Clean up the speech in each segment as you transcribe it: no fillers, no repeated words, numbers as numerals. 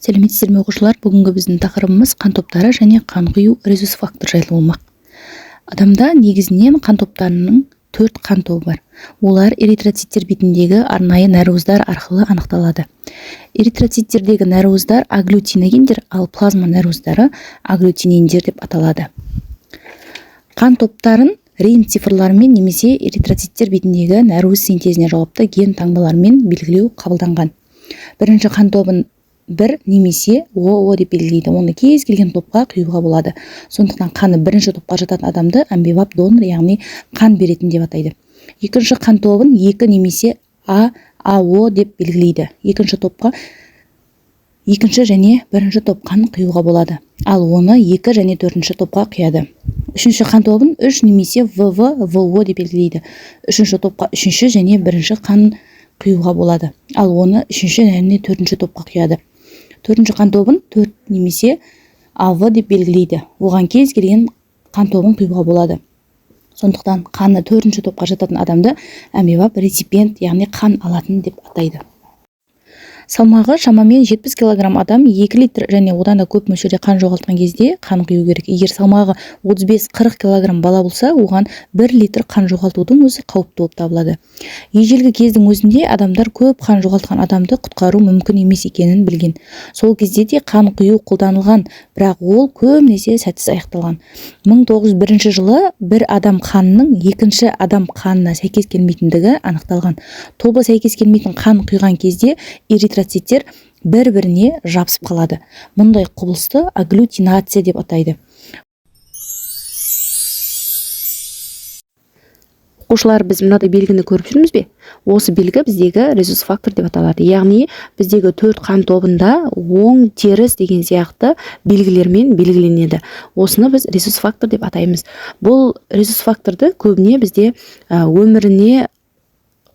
Сәлеметсіздер ме оқушылар? Бүгінгі біздің тақырыбымыз қан топтары және қан құю резус фактор жайлы болмақ. Адамда негізінен қан топтарының 4 қан тобы бар. Олар эритроциттер бетіндегі арнайы нәруыздар арқылы анықталады. Эритроциттердегі нәруыздар агглютиногендер, ал плазма нәруыздары агглютининдер деп аталады. Қан топтарын Рейн цифрларымен немесе эритроциттер бетіндегі нәруыз синтезіне жауапты ген таңбаларымен белгілеу қабылданған. Бірінші қан тобын 1 немесе ОО деп белгілейді. Оны кез келген топқа құюға болады. Сондықтан қаны бірінші топқа жататын адамды амбивап донор, яғни қан беретін деп атайды. Екінші қан тобын 2 немесе АО деп белгілейді. Екінші топқа екінші және бірінші топ қан құюға болады. Ал оны 2 және 4-ші топқа құяды. Үшінші қан тобын 3 немесе ВО деп белгілейді. Үшінші топқа 3-ші және 1-ші қан құюға болады. Ал оны 3-ші және 4-ші топқа құяды. 4-ші қан тобын 4 немесе АВ деп белгілейді. Оған кез келген қан тобын құюға болады. Сондықтан қаны 4-ші топқа жататын адамды амбивап реципиент, яғни қан алатын деп атайды. Салмағы шамамен 70 кг адам 2 литр және одан да көп мөлшерде қан жоғалтқан кезде қан құю керек. Егер салмағы 35-40 кг бала болса, оған 1 литр қан жоғалтудың өзі қауіпті болып табылады. Ежелгі кездің өзінде адамдар көп қан жоғалтқан адамды құтқару мүмкін емес екенін білген. Сол кезде де қан құю қолданылған, бірақ ол көбінесе сәтсіз аяқталған. 1901 жылы бір адам қанының екінші адам қанына сәйкес келмейтіндігі анықталған. Тобы сәйкес келмейтін қан құйған кезде эритроциттер бір-біріне жабысып қалады. Мұндай құбылысты агглютинация деп атайды. Оқушылар, біз мынадай белгіні көріп жүрміз бе? Осы белгі біздегі резус фактор деп аталады. Яғни біздегі 4 қан тобында оң, теріс деген сияқты белгілермен белгіленеді. Осыны біз резус фактор деп атаймыз. Бұл резус факторды көбіне бізде өміріне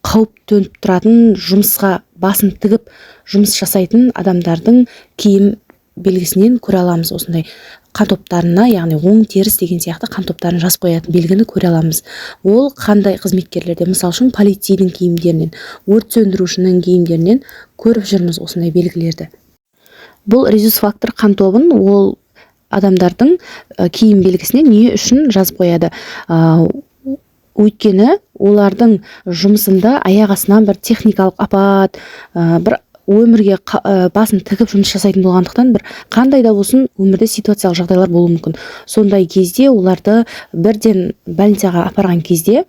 қауіп төніп тұратын, жұмысқа басын тігіп жұмыс жасайтын адамдардың киім белгісінен көре аламыз. Осындай қан топтарына, яғни оң, теріс деген сияқты қан топтарын жазып қоятын белгіні көре аламыз. Ол қандай қызметкерлерде, мысалы үшін полицейдің киімдерінен, өрт сөндірушінің киімдерінен көріп жүрміз осындай белгілерді. Бұл резус фактор қан тобын ол адамдардың киім белгісіне не үшін жазып қояды? Өйткені олардың жұмысында аяқ астынан бір техникалық апат, бір өмірге басын тігіп жұмыс жасайтын болғандықтан бір қандай да болсын өмірде ситуациялық жағдайлар болуы мүмкін. Сондай кезде оларды бірден больницаға апарған кезде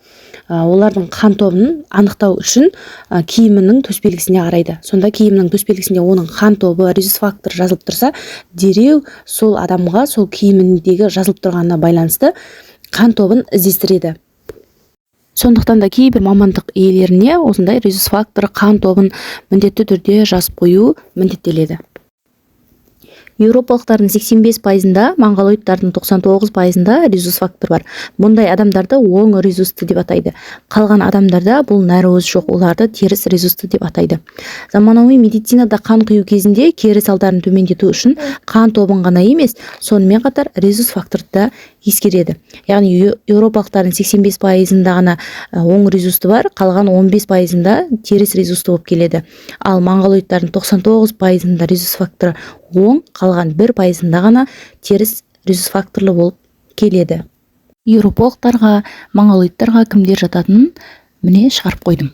олардың қан тобын анықтау үшін киімінің төсбелгісіне қарайды. Сонда киімнің төсбелгісінде оның қан тобы резус фактор жазылып тұрса, дереу сол адамға сол киіміндегі жазылып тұрғанына байланысты қан тобын іздестіреді. Сондықтан да кейбір мамандық иелеріне осындай резус фактор қан тобын міндетті түрде жазып қою міндеттеледі. Еуропалықтардың 85%-да, монғолоидтардың 99%-да резус фактор бар. Бұндай адамдарды оң резусты деп атайды. Қалған адамдарда бұл нәруыз жоқ, оларды теріс резусты деп атайды. Заманауи медицинада қан құю кезінде кері салдарын төмендету үшін қан тобын ғана емес, сонымен қатар резус факторды да ескереді. Яғни еуропалықтардың 85%-да ғана оң резусты бар, қалған 15%-да теріс резусты болып келеді. Ал монғолоидтардың 99%-да резус факторы оң, қалған 1%-да ғана теріс резус факторлы болып келеді. Еуропалықтарға, монғолоидтарға кімдер жататынын міне шығарып қойдым.